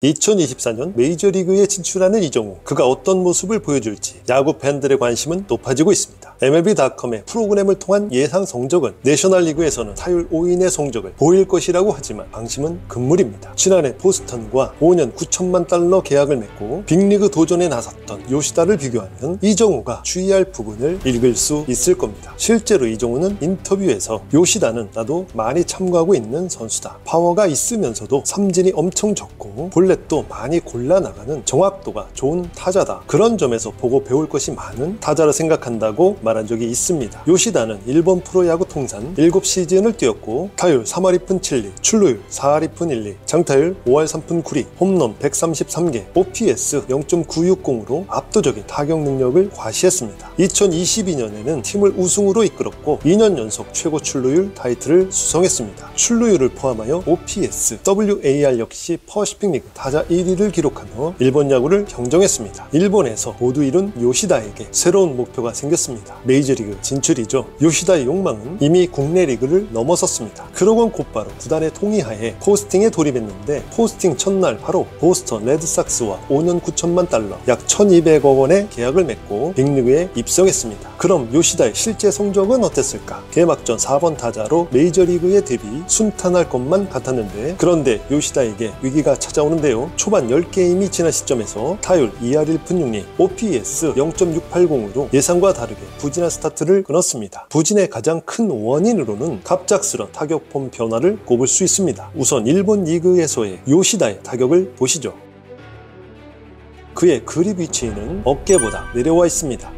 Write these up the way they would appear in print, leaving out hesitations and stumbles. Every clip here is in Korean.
2024년 메이저리그에 진출하는 이정우, 그가 어떤 모습을 보여줄지 야구 팬들의 관심은 높아지고 있습니다. MLB.com의 프로그램을 통한 예상 성적은 내셔널리그에서는 타율 5인의 성적을 보일 것이라고 하지만 방심은 금물입니다. 지난해 보스턴과 5년 9천만 달러 계약을 맺고 빅리그 도전에 나섰던 요시다를 비교하면 이정우가 주의할 부분을 읽을 수 있을 겁니다. 실제로 이정우는 인터뷰에서 요시다는 나도 많이 참고하고 있는 선수다. 파워가 있으면서도 삼진이 엄청 적고 볼넷도 많이 골라나가는 정확도가 좋은 타자다. 그런 점에서 보고 배울 것이 많은 타자라 생각한다고 말한 적이 있습니다. 요시다는 일본 프로야구 통산 7시즌을 뛰었고 타율 3할 2푼 7리, 출루율 4할 2푼 1리, 장타율 5할 3푼 9리, 홈런 133개, OPS 0.960으로 압도적인 타격 능력을 과시했습니다. 2022년에는 팀을 우승으로 이끌었고 2년 연속 최고 출루율 타이틀을 수성했습니다. 출루율을 포함하여 OPS, WAR 역시 퍼시픽 리그 타자 1위를 기록하며 일본 야구를 경정했습니다. 일본에서 모두 이룬 요시다에게 새로운 목표가 생겼습니다. 메이저리그 진출이죠. 요시다의 욕망은 이미 국내 리그를 넘어섰습니다. 그러곤 곧바로 구단의 통의하에 포스팅에 돌입했는데 포스팅 첫날 바로 보스턴 레드삭스와 5년 9천만 달러 약 1200억 원의 계약을 맺고 빅리그에 입성했습니다. 그럼 요시다의 실제 성적은 어땠을까? 개막전 4번 타자로 메이저리그에 데뷔 순탄할 것만 같았는데 그런데 요시다에게 위기가 찾아오는데요. 초반 10게임이 지난 시점에서 타율 2할 1푼 6리, OPS 0.680으로 예상과 다르게 부진한 스타트를 끊었습니다. 부진의 가장 큰 원인으로는 갑작스런 타격폼 변화를 꼽을 수 있습니다. 우선 일본 리그에서의 요시다의 타격을 보시죠. 그의 그립 위치는 어깨보다 내려와 있습니다.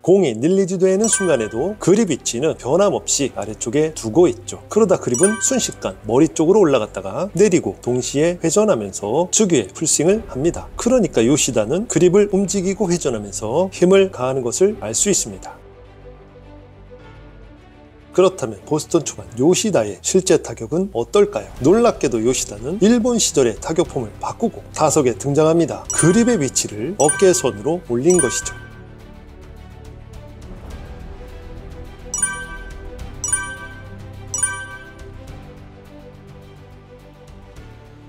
공이 릴리즈되는 순간에도 그립 위치는 변함없이 아래쪽에 두고 있죠. 그러다 그립은 순식간 머리 쪽으로 올라갔다가 내리고 동시에 회전하면서 특유의 풀스윙을 합니다. 그러니까 요시다는 그립을 움직이고 회전하면서 힘을 가하는 것을 알 수 있습니다. 그렇다면 보스턴 초반 요시다의 실제 타격은 어떨까요? 놀랍게도 요시다는 일본 시절의 타격폼을 바꾸고 타석에 등장합니다. 그립의 위치를 어깨선으로 올린 것이죠.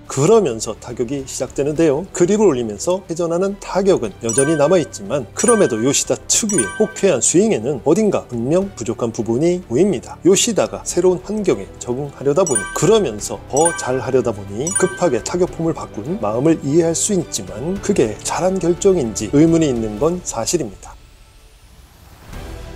그러면서 타격이 시작되는데요. 그립을 올리면서 회전하는 타격은 여전히 남아있지만 그럼에도 요시다 특유의 호쾌한 스윙에는 어딘가 분명 부족한 부분이 보입니다. 요시다가 새로운 환경에 적응하려다 보니 그러면서 더 잘하려다 보니 급하게 타격폼을 바꾼 마음을 이해할 수 있지만 그게 잘한 결정인지 의문이 있는 건 사실입니다.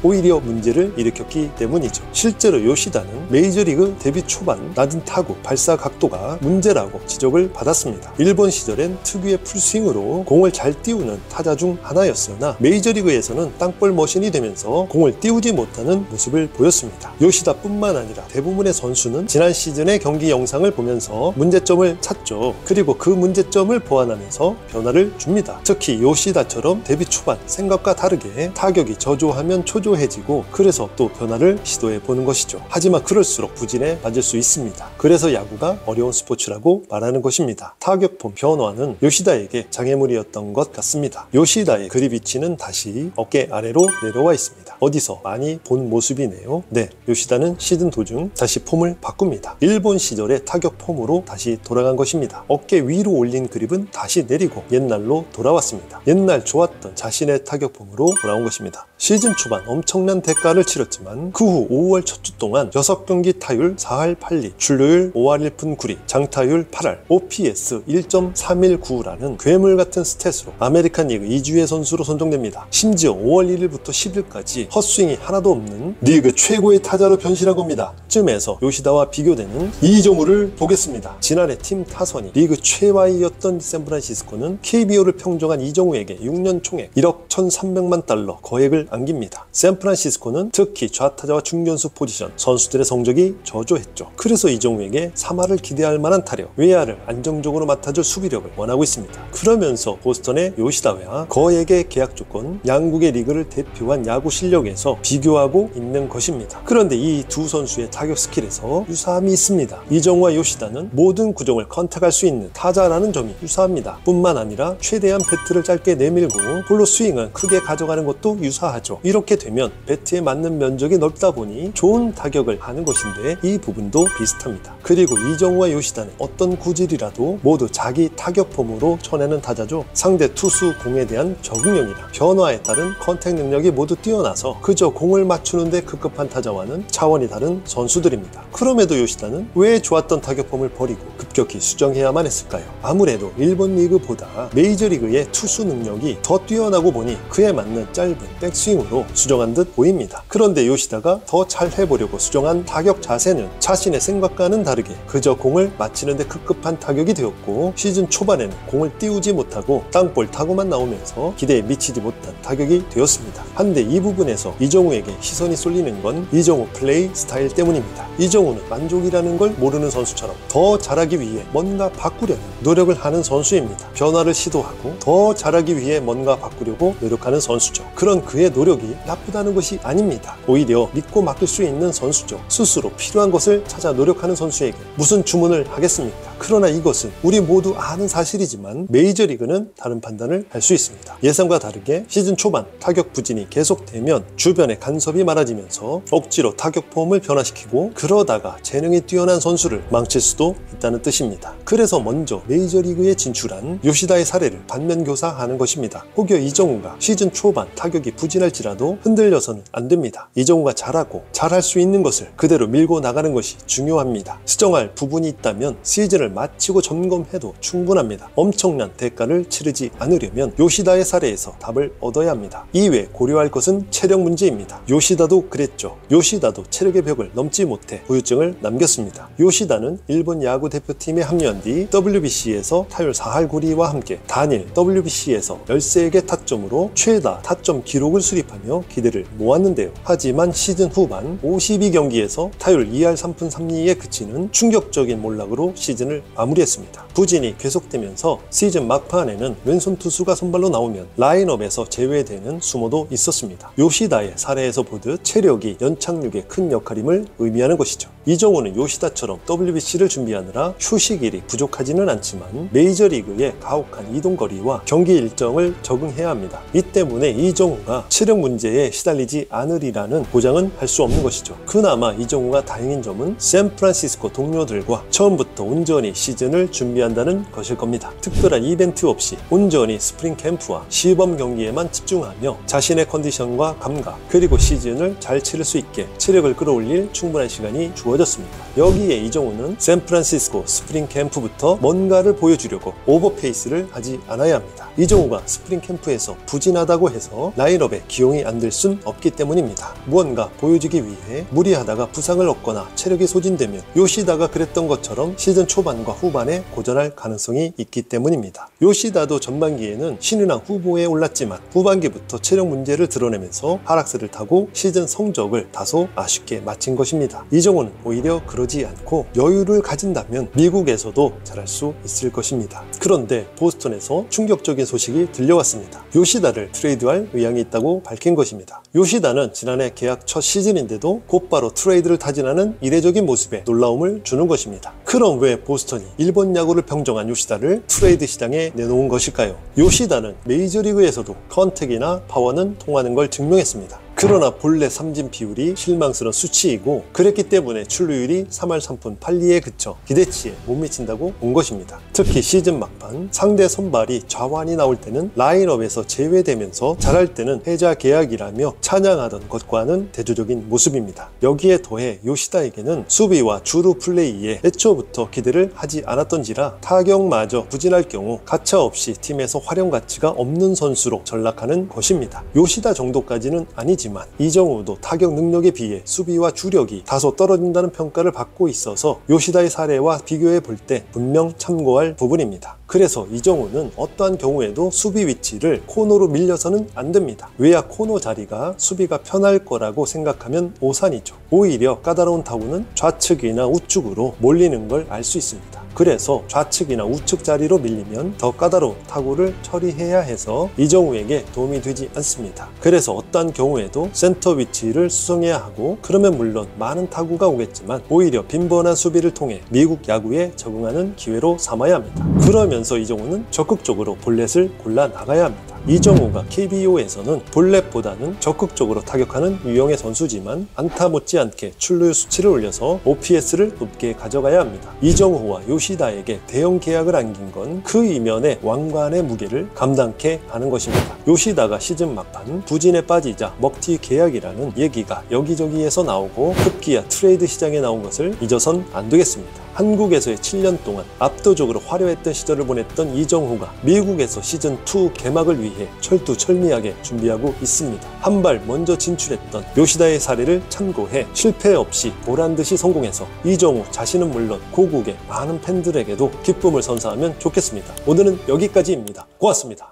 오히려 문제를 일으켰기 때문이죠. 실제로 요시다는 메이저리그 데뷔 초반 낮은 타구 발사 각도가 문제라고 지적을 받았습니다. 일본 시절엔 특유의 풀스윙으로 공을 잘 띄우는 타자 중 하나였으나 메이저리그에서는 땅볼 머신이 되면서 공을 띄우지 못하는 모습을 보였습니다. 요시다뿐만 아니라 대부분의 선수는 지난 시즌의 경기 영상을 보면서 문제점을 찾죠. 그리고 그 문제점을 보완하면서 변화를 줍니다. 특히 요시다처럼 데뷔 초반 생각과 다르게 타격이 저조하면 초조해지고 그래서 또 변화를 시도해 보는 것이죠. 하지만 그럴수록 부진에 빠질 수 있습니다. 그래서 야구가 어려운 스포츠라고 말하는 것입니다. 타격폼 변화는 요시다에게 장애물이었던 것 같습니다. 요시다의 그립 위치는 다시 어깨 아래로 내려와 있습니다. 어디서 많이 본 모습이네요. 네, 요시다는 시즌 도중 다시 폼을 바꿉니다. 일본 시절의 타격 폼으로 다시 돌아간 것입니다. 어깨 위로 올린 그립은 다시 내리고 옛날로 돌아왔습니다. 옛날 좋았던 자신의 타격 폼으로 돌아온 것입니다. 시즌 초반 엄청난 대가를 치렀지만 그 후 5월 첫 주 동안 6경기 타율 4할 8리, 출루율 5할 1푼 9리, 장타율 8할, OPS 1.319라는 괴물 같은 스탯으로 아메리칸 리그 2주의 선수로 선정됩니다. 심지어 5월 1일부터 10일까지 헛스윙이 하나도 없는 리그 최고의 타자로 변신한 겁니다. 쯤에서 요시다와 비교되는 이정우를 보겠습니다. 지난해 팀 타선이 리그 최하위였던 샌프란시스코는 KBO를 평정한 이정우에게 6년 총액 1억 1,300만 달러 거액을 안깁니다. 샌프란시스코는 특히 좌타자와 중견수 포지션 선수들의 성적이 저조했죠. 그래서 이정우에게 3할을 기대할 만한 타력, 외야를 안정적으로 맡아줄 수비력을 원하고 있습니다. 그러면서 보스턴의 요시다와 거액의 계약 조건, 양국의 리그를 대표한 야구 실력 실력에서 비교하고 있는 것입니다. 그런데 이 두 선수의 타격 스킬에서 유사함이 있습니다. 이정우와 요시다는 모든 구종을 컨택할 수 있는 타자라는 점이 유사합니다. 뿐만 아니라 최대한 배트를 짧게 내밀고 볼로 스윙은 크게 가져가는 것도 유사하죠. 이렇게 되면 배트에 맞는 면적이 넓다 보니 좋은 타격을 하는 것인데 이 부분도 비슷합니다. 그리고 이정우와 요시다는 어떤 구질이라도 모두 자기 타격 폼으로 쳐내는 타자죠. 상대 투수 공에 대한 적응력이나 변화에 따른 컨택 능력이 모두 뛰어나서 그저 공을 맞추는데 급급한 타자와는 차원이 다른 선수들입니다. 그럼에도 요시다는 왜 좋았던 타격 폼을 버리고 급격히 수정해야만 했을까요? 아무래도 일본 리그보다 메이저리그의 투수 능력이 더 뛰어나고 보니 그에 맞는 짧은 백스윙으로 수정한 듯 보입니다. 그런데 요시다가 더 잘 해보려고 수정한 타격 자세는 자신의 생각과는 다르게 그저 공을 맞히는데 급급한 타격이 되었고, 시즌 초반에는 공을 띄우지 못하고 땅볼 타고만 나오면서 기대에 미치지 못한 타격이 되었습니다. 한데 이 부분에서 이정우에게 시선이 쏠리는 건 이정우 플레이 스타일 때문입니다. 이정우는 만족이라는 걸 모르는 선수처럼 더 잘하기 위해 뭔가 바꾸려는 노력을 하는 선수입니다. 변화를 시도하고 더 잘하기 위해 뭔가 바꾸려고 노력하는 선수죠. 그런 그의 노력이 나쁘다는 것이 아닙니다. 오히려 믿고 맡길 수 있는 선수죠. 스스로 필요한 것을 찾아 노력하는 선수에게 무슨 주문을 하겠습니까? 그러나 이것은 우리 모두 아는 사실이지만 메이저리그는 다른 판단을 할 수 있습니다. 예상과 다르게 시즌 초반 타격 부진이 계속되면 주변에 간섭이 많아지면서 억지로 타격 폼을 변화시키고 그러다가 재능이 뛰어난 선수를 망칠 수도 있다는 뜻입니다. 그래서 먼저 메이저리그에 진출한 요시다의 사례를 반면교사하는 것입니다. 혹여 이정우가 시즌 초반 타격이 부진할지라도 흔들려서는 안 됩니다. 이정우가 잘하고 잘할 수 있는 것을 그대로 밀고 나가는 것이 중요합니다. 수정할 부분이 있다면 시즌을 마치고 점검해도 충분합니다. 엄청난 대가를 치르지 않으려면 요시다의 사례에서 답을 얻어야 합니다. 이외에 고려할 것은 체력 문제입니다. 요시다도 그랬죠. 요시다도 체력의 벽을 넘지 못해 후유증을 남겼습니다. 요시다는 일본 야구 대표팀에 합류한 뒤 WBC에서 타율 4할 9리와 함께 단일 WBC에서 13개 타점으로 최다 타점 기록을 수립하며 기대를 모았는데요. 하지만 시즌 후반 52경기에서 타율 2할 3푼 3리에 그치는 충격적인 몰락으로 시즌을 마무리했습니다. 부진이 계속되면서 시즌 막판에는 왼손 투수가 선발로 나오면 라인업에서 제외되는 수모도 있었습니다. 요시다의 사례에서 보듯 체력이 연착륙에 큰 역할임을 의미하는 것이죠. 이정우는 요시다처럼 WBC를 준비하느라 휴식일이 부족하지는 않지만 메이저리그의 가혹한 이동거리와 경기 일정을 적응해야 합니다. 이 때문에 이정우가 체력 문제에 시달리지 않으리라는 보장은 할 수 없는 것이죠. 그나마 이정우가 다행인 점은 샌프란시스코 동료들과 처음부터 온전히 시즌을 준비한다는 것일 겁니다. 특별한 이벤트 없이 온전히 스프링 캠프와 시범 경기에만 집중하며 자신의 컨디션과 감각 그리고 시즌을 잘 치를 수 있게 체력을 끌어올릴 충분한 시간이 주어졌습니다. 여기에 이정우는 샌프란시스코 스프링 캠프부터 뭔가를 보여주려고 오버페이스를 하지 않아야 합니다. 이정우가 스프링 캠프에서 부진하다고 해서 라인업에 기용이 안 될 순 없기 때문입니다. 무언가 보여주기 위해 무리하다가 부상을 얻거나 체력이 소진되면 요시다가 그랬던 것처럼 시즌 초반과 후반에 고전할 가능성이 있기 때문입니다. 요시다도 전반기에는 신인왕 후보에 올랐지만 후반기부터 체력 문제를 드러내면서 하락세를 타고 시즌 성적을 다소 아쉽게 마친 것입니다. 이정우는 오히려 그러지 않고 여유를 가진다면 미국에서도 잘할 수 있을 것입니다. 그런데 보스턴에서 충격적인 소식이 들려왔습니다. 요시다를 트레이드할 의향이 있다고 밝힌 것입니다. 요시다는 지난해 계약 첫 시즌인데도 곧바로 트레이드를 타진하는 이례적인 모습에 놀라움을 주는 것입니다. 그럼 왜 보스턴이 일본 야구를 평정한 요시다를 트레이드 시장에 내놓은 것일까요? 요시다는 메이저리그에서도 컨택이나 파워는 통하는 걸 증명했습니다. 그러나 본래 삼진 비율이 실망스러운 수치이고 그랬기 때문에 출루율이 3할 3푼 8리에 그쳐 기대치에 못 미친다고 본 것입니다. 특히 시즌 막판 상대 선발이 좌완이 나올 때는 라인업에서 제외되면서 잘할 때는 해자 계약이라며 찬양하던 것과는 대조적인 모습입니다. 여기에 더해 요시다에게는 수비와 주루 플레이에 애초부터 기대를 하지 않았던지라 타격마저 부진할 경우 가차없이 팀에서 활용 가치가 없는 선수로 전락하는 것입니다. 요시다 정도까지는 아니지만 이정우도 타격 능력에 비해 수비와 주력이 다소 떨어진다는 평가를 받고 있어서 요시다의 사례와 비교해 볼 때 분명 참고할 부분입니다. 그래서 이정우는 어떠한 경우에도 수비 위치를 코너로 밀려서는 안 됩니다. 외야 코너 자리가 수비가 편할 거라고 생각하면 오산이죠. 오히려 까다로운 타구는 좌측이나 우측으로 몰리는 걸 알 수 있습니다. 그래서 좌측이나 우측 자리로 밀리면 더 까다로운 타구를 처리해야 해서 이정우에게 도움이 되지 않습니다. 그래서 어떤 경우에도 센터 위치를 수성해야 하고, 그러면 물론 많은 타구가 오겠지만 오히려 빈번한 수비를 통해 미국 야구에 적응하는 기회로 삼아야 합니다. 그러면서 이정우는 적극적으로 볼넷을 골라 나가야 합니다. 이정우가 KBO에서는 볼넷보다는 적극적으로 타격하는 유형의 선수지만 안타 못지않게 출루율 수치를 올려서 OPS를 높게 가져가야 합니다. 이정우와 요시다에게 대형 계약을 안긴 건 그 이면의 왕관의 무게를 감당케 하는 것입니다. 요시다가 시즌 막판 부진에 빠지자 먹튀 계약이라는 얘기가 여기저기에서 나오고 급기야 트레이드 시장에 나온 것을 잊어선 안 되겠습니다. 한국에서의 7년 동안 압도적으로 화려했던 시절을 보냈던 이정우가 미국에서 시즌2 개막을 위해 철두철미하게 준비하고 있습니다. 한 발 먼저 진출했던 요시다의 사례를 참고해 실패 없이 보란듯이 성공해서 이정우 자신은 물론 고국의 많은 팬들에게도 기쁨을 선사하면 좋겠습니다. 오늘은 여기까지입니다. 고맙습니다.